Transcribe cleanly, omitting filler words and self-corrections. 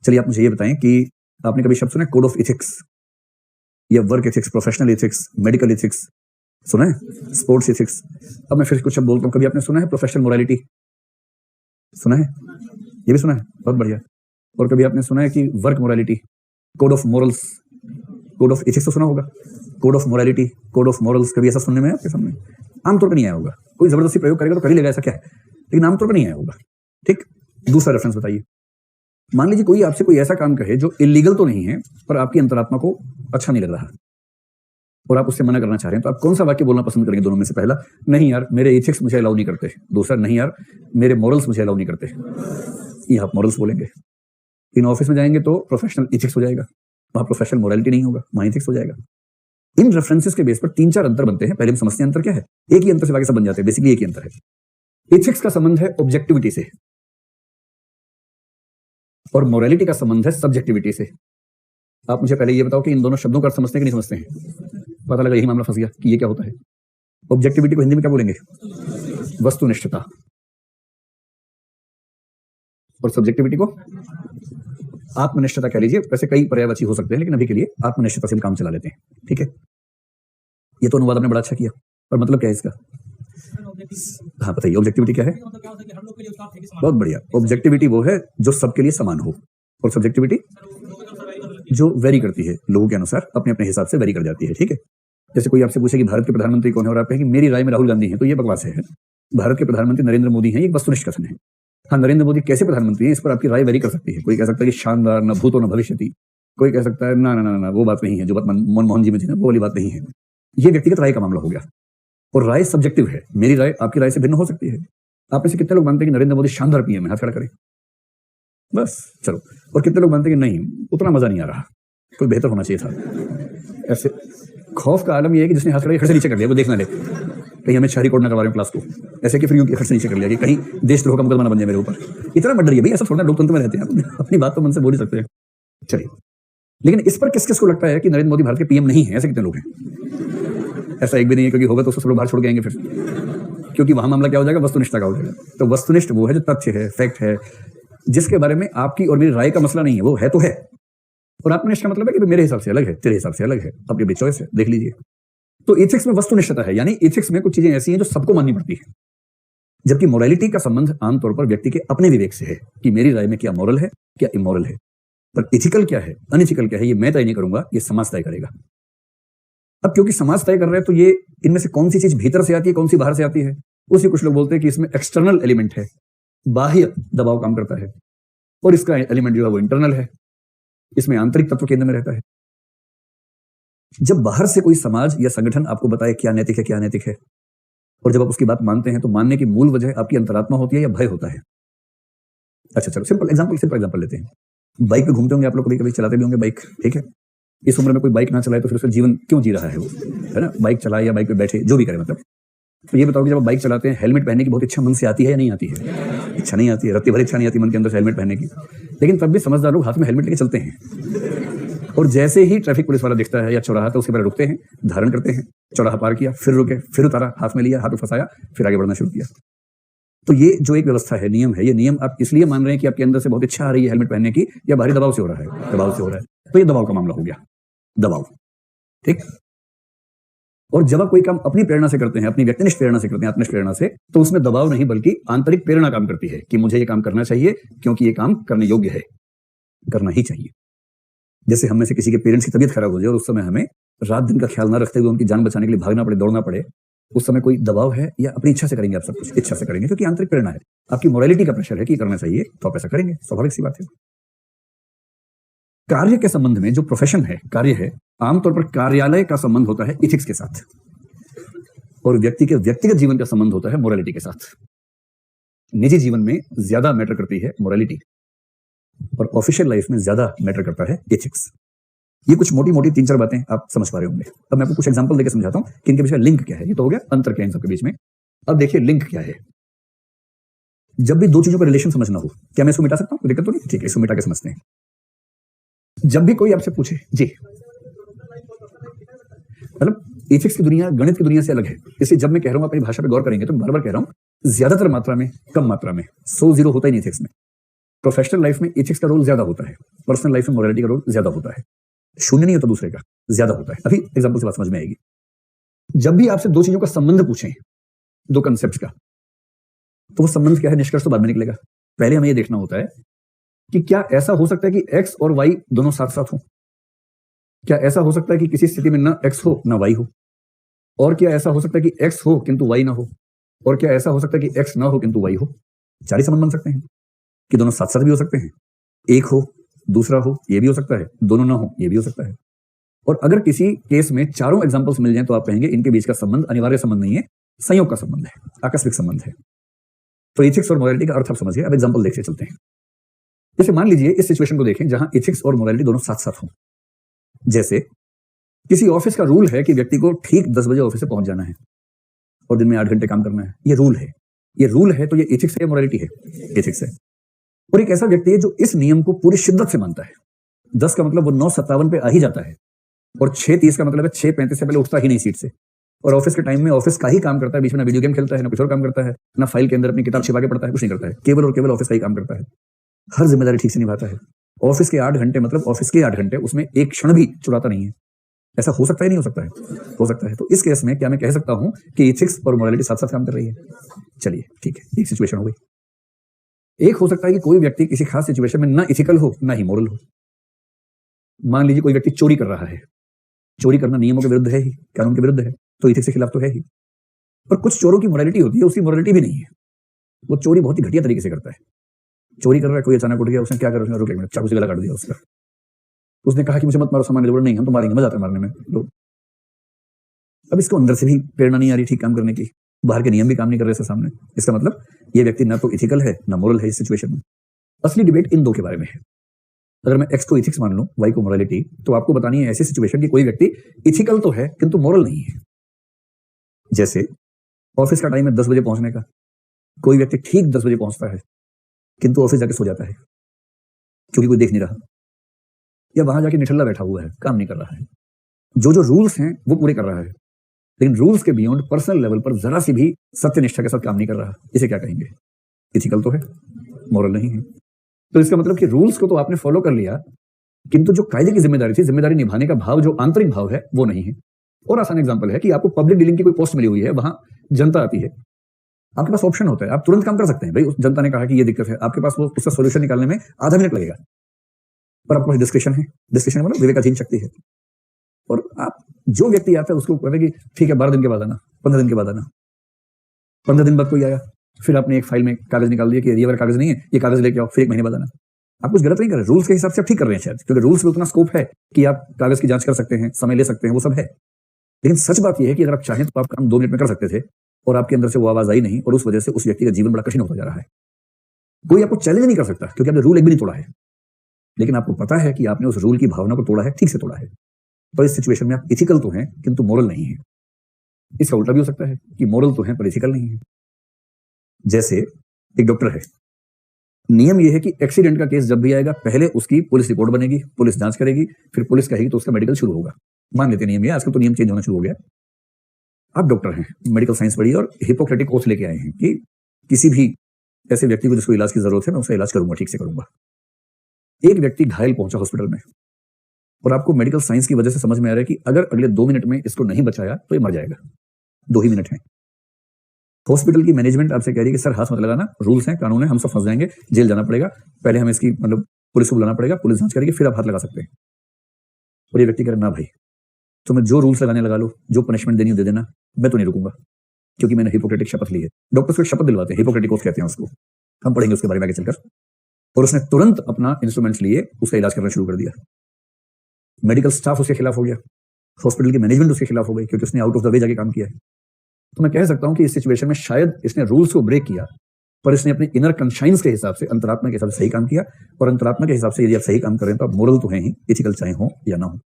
चलिए आप मुझे ये बताएं कि आपने कभी शब्द सुना है कोड ऑफ एथिक्स या work ethics, professional ethics, medical ethics सुना है, स्पोर्ट्स एथिक्स? अब मैं फिर कुछ शब्द बोलता हूँ। कभी आपने सुना है प्रोफेशनल मोरालिटी? सुना है? ये भी सुना है, बहुत बढ़िया। और कभी आपने सुना है कि work morality, code of morals? Code of ethics तो सुना होगा, code of morality, code of morals कभी ऐसा सुनने में आपके सामने? आमतौर पर नहीं आया होगा, कोई जबरदस्ती प्रयोग करेगा तो कर ही लेगा, ऐसा क्या है, लेकिन आमतौर पर नहीं आया होगा। ठीक, दूसरा रेफरेंस बताइए। मान लीजिए कोई आपसे कोई ऐसा काम कहे जो इलीगल तो नहीं है पर आपकी अंतरात्मा को अच्छा नहीं लग रहा और आप उससे मना करना चाह रहे हैं, तो आप कौन सा वाक्य बोलना पसंद करेंगे दोनों में से? पहला, नहीं यार मेरे एथिक्स मुझे अलाउ नहीं करते। दूसरा, नहीं यार मेरे मॉरल्स मुझे अलाउ नहीं करते। ये आप मॉरल्स बोलेंगे। इन ऑफिस में जाएंगे तो प्रोफेशनल एथिक्स हो जाएगा, वहां प्रोफेशनल मोरालिटी नहीं होगा, वहां एथिक्स हो जाएगा। इन रेफरेंसेस के बेस पर 3-4 अंतर बनते हैं। पहले हम समझते हैं अंतर क्या है। एक ही अंतर से बाकी सब बन जाते हैं, बेसिकली एक ही अंतर है। एथिक्स का संबंध है ऑब्जेक्टिविटी से और मोरालिटी का संबंध है सब्जेक्टिविटी से। आप मुझे पहले ये बताओ कि इन दोनों शब्दों का अर्थ समझते हैं कि नहीं समझते हैं? पता लगा यही मामला फंस गया कि ये क्या होता है। ऑब्जेक्टिविटी को हिंदी में क्या बोलेंगे? वस्तुनिष्ठता। और सब्जेक्टिविटी को आत्मनिष्ठता कह लीजिए। वैसे कई पर्यायवाची हो सकते हैं, लेकिन अभी के लिए आत्मनिष्ठता से हम काम चला लेते हैं। ठीक है, ये तो अनुवाद आपने बड़ा अच्छा किया, पर मतलब क्या है इसका? हाँ बताइए, ऑब्जेक्टिविटी क्या है? बहुत बढ़िया। ऑब्जेक्टिविटी वो है जो सबके लिए समान हो, और सब्जेक्टिविटी जो वेरी करती है, लोगों के अनुसार अपने अपने हिसाब से वेरी कर जाती है। ठीक है, जैसे कोई आपसे पूछे कि भारत के प्रधानमंत्री कौन है और आप कहें कि मेरी राय में राहुल गांधी है, तो ये बकवास है। भारत के प्रधानमंत्री नरेंद्र मोदी हैं, ये वस्तुनिष्ठ कथन है। हाँ, नरेंद्र मोदी कैसे प्रधानमंत्री है इस पर आपकी राय वेरी कर सकती है। कोई कह सकता है कि शानदार, न भूतो न भविष्यति। कोई कह सकता है ना ना ना ना वो बात नहीं है जो बात मनमोहन जी में थी ना, वो वाली बात नहीं है। ये व्यक्तिगत राय का मामला हो गया, और राय सब्जेक्टिव है। मेरी राय आपकी राय से भिन्न हो सकती है। आप में से कितने लोग मानते हैं कि नरेंद्र मोदी शानदार पीएम है? हाथ खड़ा करें बस, चलो। और कितने लोग मानते हैं कि नहीं, उतना मजा नहीं आ रहा, कोई बेहतर होना चाहिए था? ऐसे खौफ का आलम यह है कि जिसने हाथ खड़े से नीचे कर लिया वो देखना ले, कहीं हमें शहरी कोड ना करवा रहे हैं क्लास को, ऐसे कि फ्री खर्च से नीचे कर लिया कि कहीं देशद्रोह का मुकदमा बन जाए मेरे ऊपर। इतना मत डरिए भाई, ऐसा थोड़ा लोकतंत्र में रहते हैं, अपनी बात तो मन से बोल ही सकते हैं। चलिए, लेकिन इस पर किस किस को लगता है कि नरेंद्र मोदी भारत के पीएम नहीं है? ऐसे कितने लोग हैं? ऐसा एक भी नहीं है, क्योंकि होगा तो उसको सब लोग बाहर छोड़ के आएंगे फिर, क्योंकि वहां मामला क्या हो जाएगा? वस्तुनिष्ठता का हो जाएगा। तो वस्तुनिष्ठ वो है जो तथ्य है, फैक्ट है, जिसके बारे में आपकी और मेरी राय का मसला नहीं है, वो है तो है। और आत्मनिष्ठ का मतलब है कि मेरे हिसाब से अलग है, तेरे हिसाब से अलग है, अपनी अपनी चॉइस है, देख लीजिए। तो एथिक्स में वस्तुनिष्ठता है, यानी एथिक्स में कुछ चीजें ऐसी हैं जो सबको माननी पड़ती है, जबकि मोरालिटी का संबंध आमतौर पर व्यक्ति के अपने विवेक से है कि मेरी राय में क्या मॉरल है, क्या इमोरल है। पर एथिकल क्या है, अनएथिकल क्या है, ये मैं तय नहीं करूंगा, ये समाज तय करेगा। अब क्योंकि समाज तय कर रहा है, तो ये इनमें से कौन सी चीज भीतर से आती है, कौन सी बाहर से आती है, उसी कुछ लोग बोलते हैं कि इसमें एक्सटर्नल एलिमेंट है, बाह्य दबाव काम करता है, और इसका एलिमेंट जो है वो इंटरनल है, इसमें आंतरिक तत्व केंद्र में रहता है। जब बाहर से कोई समाज या संगठन आपको बताए क्या नैतिक है, क्या अनैतिक है, और जब आप उसकी बात मानते हैं, तो मानने की मूल वजह आपकी अंतरात्मा होती है या भय होता है? अच्छा चलो, सिंपल एग्जांपल लेते हैं। बाइक पे घूमते होंगे आप लोग, कभी कभी चलाते भी होंगे बाइक। ठीक है, इस उम्र में कोई बाइक ना चलाए तो फिर उसका जीवन क्यों जी रहा है वो, है ना? बाइक चलाए या बाइक पे बैठे, जो भी करे, मतलब तो ये बताओ कि जब आप बाइक चलाते हैं, हेलमेट पहनने की बहुत इच्छा मन से आती है या नहीं आती है? इच्छा नहीं आती है, रत्ती भर इच्छा नहीं आती मन के अंदर से हेलमेट पहनने की, लेकिन तब भी समझदार लोग हाथ में हेलमेट लेके चलते हैं। और जैसे ही ट्रैफिक पुलिस वाला दिखता है या चौराहा, तो उसके पहले रुकते हैं, धारण करते हैं, चौराहा पार किया, फिर रुके, फिर उतारा, हाथ में लिया, हाथ में फंसाया, फिर आगे बढ़ना शुरू किया। तो ये जो एक व्यवस्था है, नियम है, ये नियम आप इसलिए मान रहे हैं कि आपके अंदर से बहुत इच्छा आ रही है हेलमेट पहनने की, या बाहरी दबाव से हो रहा है? दबाव से हो रहा है। तो ये दबाव का मामला हो गया, दबाव। ठीक, और जब आप कोई काम अपनी प्रेरणा से करते हैं, अपनी व्यक्तिनिष्ठ प्रेरणा से करते हैं, आत्मनिष्ठ प्रेरणा से, तो उसमें दबाव नहीं बल्कि आंतरिक प्रेरणा काम करती है कि मुझे ये काम करना चाहिए, क्योंकि ये काम करने योग्य है, करना ही चाहिए। जैसे हम में से किसी के पेरेंट्स की तबीयत खराब हो जाए और उस समय हमें रात दिन का ख्याल न रखते हुए उनकी जान बचाने के लिए भागना पड़े, दौड़ना पड़े, उस समय कोई दबाव है या अपनी इच्छा से करेंगे? आप सब कुछ इच्छा से करेंगे, क्योंकि आंतरिक प्रेरणा है, आपकी मोरालिटी का प्रेशर है कि करना चाहिए, तो आप ऐसा करेंगे, स्वाभाविक सी बात है। कार्य के संबंध में जो प्रोफेशन है, कार्य है, आमतौर पर कार्यालय का संबंध होता है इथिक्स के साथ, और व्यक्ति के व्यक्तिगत जीवन का संबंध होता है मोरालिटी के साथ। निजी जीवन में ज्यादा मैटर करती है मोरालिटी, और ऑफिशियल लाइफ में ज्यादा मैटर करता है एथिक्स। ये कुछ मोटी मोटी 3-4 बातें आप समझ पा रहे होंगे। अब मैं आपको कुछ एग्जांपल देकर समझाता हूं कि इनके बीच में लिंक क्या है। ये तो हो गया अंतर क्या है इन सबके बीच में। अब देखिए लिंक क्या है। जब भी दो चीजों का रिलेशन समझना हो, क्या मैं इसको मिटा सकता हूं? दिक्कत तो नहीं? ठीक है, इसको मिटा के समझते हैं। जब भी कोई आपसे पूछे जी, मतलब एथिक्स की दुनिया गणित की दुनिया से अलग है, इसलिए जब मैं कह रहा हूं अपनी भाषा पे गौर करेंगे तो बार बार कह रहा हूं, ज्यादातर मात्रा में, कम मात्रा में, 100 0 होता ही नहीं एथिक्स में। प्रोफेशनल लाइफ में एथिक्स का रोल ज्यादा होता है, पर्सनल लाइफ में मोरालिटी का रोल ज्यादा होता है। शून्य नहीं होता दूसरे का, ज्यादा होता है। अभी एग्जाम्पल से बात समझ में आएगी। जब भी आपसे दो चीजों का संबंध पूछें, दो कंसेप्ट का, तो वो संबंध क्या है निष्कर्ष तो बाद में निकलेगा। पहले हमें ये देखना होता है कि क्या ऐसा हो सकता है कि एक्स और वाई दोनों साथ साथ हो? क्या ऐसा हो सकता है कि किसी स्थिति में ना एक्स हो ना वाई हो? और क्या ऐसा हो सकता है कि एक्स हो किंतु वाई ना हो? और क्या ऐसा हो सकता है कि एक्स ना हो किंतु वाई हो? चार ही संबंध बन सकते हैं कि दोनों साथ साथ भी हो सकते हैं, एक हो दूसरा हो ये भी हो सकता है, दोनों ना हो ये भी हो सकता है। और अगर किसी केस में चारों एग्जांपल्स मिल जाएं तो आप कहेंगे इनके बीच का संबंध अनिवार्य संबंध नहीं है, संयोग का संबंध है, आकस्मिक संबंध है। तो एथिक्स और मोरालिटी का अर्थ आप समझिए। अब एग्जांपल देखते चलते हैं। जैसे मान लीजिए इस सिचुएशन को देखें जहां एथिक्स और मोरालिटी दोनों साथ साथ हों। जैसे किसी ऑफिस का रूल है कि व्यक्ति को ठीक 10 बजे ऑफिस से पहुंच जाना है और दिन में 8 घंटे काम करना है। ये रूल है, ये रूल है, तो ये एथिक्स है या मोरालिटी है? एथिक्स है। और एक ऐसा व्यक्ति है जो इस नियम को पूरी शिद्दत से मानता है। 10 का मतलब वो 9:57 पे आ ही जाता है और 6:30 का मतलब है 6:35 से पहले उठता ही नहीं सीट से, और ऑफिस के टाइम में ऑफिस का ही काम करता है। बीच में ना वीडियो गेम खेलता है, ना कुछ और काम करता है, ना फाइल के अंदर अपनी किताब छिपा के पढ़ता है, कुछ नहीं करता है, केवल और केवल ऑफिस का ही काम करता है। हर जिम्मेदारी ठीक से निभाता है। ऑफिस के 8 घंटे मतलब ऑफिस के 8 घंटे, उसमें एक क्षण भी चुराता नहीं है। ऐसा हो सकता है नहीं हो सकता है? हो सकता है। तो इस केस में क्या मैं कह सकता हूं कि एथिक्स और मोरालिटी साथ साथ काम कर रही है? चलिए ठीक है, एक सिचुएशन हो गई। एक हो सकता है कि कोई व्यक्ति किसी खास सिचुएशन में ना इथिकल हो ना ही मोरल हो। मान लीजिए कोई व्यक्ति चोरी कर रहा है। चोरी करना नियमों के विरुद्ध है ही, कानून के विरुद्ध है, तो एथिक्स के खिलाफ तो है ही। पर कुछ चोरों की मोरालिटी होती है, उसकी मोरालिटी भी नहीं है। वो चोरी बहुत ही घटिया तरीके से करता है। चोरी कर रहा है, कोई अचानक उठ गया, उसने क्या करा, उसने रुक एक मिनट, चाकू से गला काट दिया उसका। उसने कहा कि मुझे मत मारो, सामान जरूरत नहीं, हम तो मारेंगे, मजा आता है मारने में। लो, अब इसको अंदर से भी प्रेरणा नहीं आ रही ठीक काम करने की, बाहर के नियम भी काम नहीं कर रहे इसके सामने। इसका मतलब ये व्यक्ति ना तो इथिकल है ना मोरल है इस सिचुएशन में। असली डिबेट इन दो के बारे में है। अगर मैं एक्स को इथिक्स मान लूं, वाई को मोरालिटी, तो आपको बतानी है ऐसी सिचुएशन कि कोई व्यक्ति इथिकल तो है किंतु मोरल नहीं है। जैसे ऑफिस का टाइम है 10 बजे पहुंचने का, कोई व्यक्ति ठीक 10 बजे पहुंचता है किंतु ऑफिस जाके सो जाता है क्योंकि कोई देख नहीं रहा, या वहां जाके निठल्ला बैठा हुआ है, काम नहीं कर रहा है। जो जो रूल्स हैं वो पूरे कर रहा है, लेकिन रूल्स के बियॉन्ड पर्सनल लेवल पर जरा सी भी सत्यनिष्ठा के साथ काम नहीं कर रहा। इसे क्या कहेंगे? इथिकल तो है, मोरल नहीं है। तो इसका मतलब कि रूल्स को तो आपने फॉलो कर लिया, किंतु जो कायदे की जिम्मेदारी थी, जिम्मेदारी निभाने का भाव, जो आंतरिक भाव है, वो नहीं है। और आसान एग्जांपल है कि आपको पब्लिक डीलिंग की कोई पोस्ट मिली हुई है, वहां जनता आती है, आपके पास ऑप्शन होता है, आप तुरंत काम कर सकते हैं। भाई उस जनता ने कहा कि ये दिक्कत है, आपके पास वो उसका सोल्यूशन निकालने में आधा मिनट लगेगा, पर आपके पास डिस्क्रिप्शन है। डिस्क्रिप्शन मतलब विवेकाधीन शक्ति है। और आप जो व्यक्ति आता है उसको कहते कि ठीक है 12 दिन के बाद आना, 15 दिन के बाद आना। 15 दिन बाद कोई आया, फिर आपने एक फाइल में कागज निकाल दिया कि ये वाला कागज नहीं है, ये कागज लेके आओ, फिर 1 महीने बाद आना। आप कुछ गलत नहीं कर रहे, रूल्स के हिसाब से आप ठीक कर रहे हैं शायद, क्योंकि रूल्स में उतना स्कोप है कि आप कागज की जांच कर सकते हैं, समय ले सकते हैं, वो सब है। लेकिन सच बात यह है कि अगर आप चाहें तो आप काम 2 मिनट में कर सकते थे, और आपके अंदर से वो आवाज आई नहीं, और उस वजह से उस व्यक्ति का जीवन बड़ा कठिन होता जा रहा है। कोई आपको चैलेंज नहीं कर सकता क्योंकि आपने रूल एक भी नहीं तोड़ा है, लेकिन आपको पता है कि आपने उस रूल की भावना को तोड़ा है, ठीक से तोड़ा है। तो इस सिचुएशन में आप इथिकल तो हैं किंतु मोरल नहीं है। इसका उल्टा भी हो सकता है कि मोरल तो है पर इथिकल नहीं है। जैसे एक डॉक्टर है, नियम यह है कि एक्सीडेंट का केस जब भी आएगा, पहले उसकी पुलिस रिपोर्ट बनेगी, पुलिस जांच करेगी, फिर पुलिस कहेगी तो उसका मेडिकल शुरू होगा। मान लेते नियम, ये आजकल तो नियम चेंज होना शुरू हो गया। आप डॉक्टर हैं, मेडिकल साइंस पढ़ी और हिपोक्रेटिक ओथ लेके आए हैं कि किसी भी ऐसे व्यक्ति को जिसको इलाज की जरूरत है, मैं उसका इलाज करूंगा, ठीक से करूंगा। एक व्यक्ति घायल पहुंचा हॉस्पिटल में, और आपको मेडिकल साइंस की वजह से समझ में आ रहा है कि अगर अगले 2 मिनट में इसको नहीं बचाया तो ये मर जाएगा, 2 ही मिनट हैं। हॉस्पिटल की मैनेजमेंट आपसे कह रही है कि सर हाथ मत लगाना, रूल्स हैं, कानून है, हम सब फंस जाएंगे, जेल जाना पड़ेगा, पहले हमें इसकी मतलब पुलिस को बुलाना पड़ेगा, पुलिस जांच करेगी, फिर आप हाथ लगा सकते हैं। और ये व्यक्ति कह रहा ना भाई, तुम्हें जो रूल्स लगाने लगा लो, जो पनिशमेंट देनी हो दे देना, मैं तो नहीं रुकूंगा क्योंकि मैंने हिपोक्रेटिक शपथ ली है। डॉक्टर्स को शपथ दिलवाते हैं, हिपोक्रेटिक ओथ कहते हैं उसको, हम पढ़ेंगे उसके बारे में आगे चलकर। और उसने तुरंत अपना इंस्ट्रूमेंट्स लिए, उसका इलाज करना शुरू कर दिया। मेडिकल स्टाफ उसके खिलाफ हो गया, हॉस्पिटल की मैनेजमेंट उसके खिलाफ हो गई क्योंकि उसने आउट ऑफ द वे जाके काम किया है। तो मैं कह सकता हूं कि इस सिचुएशन में शायद इसने रूल्स को ब्रेक किया, पर इसने अपने इनर कॉन्शियंस के हिसाब से, अंतरात्मा के हिसाब से सही काम किया। और अंतरात्मा के हिसाब से यदि आप सही काम कर रहे हैं तो आप मोरल तो हैं ही, इथिकल चाहे हो या ना हो।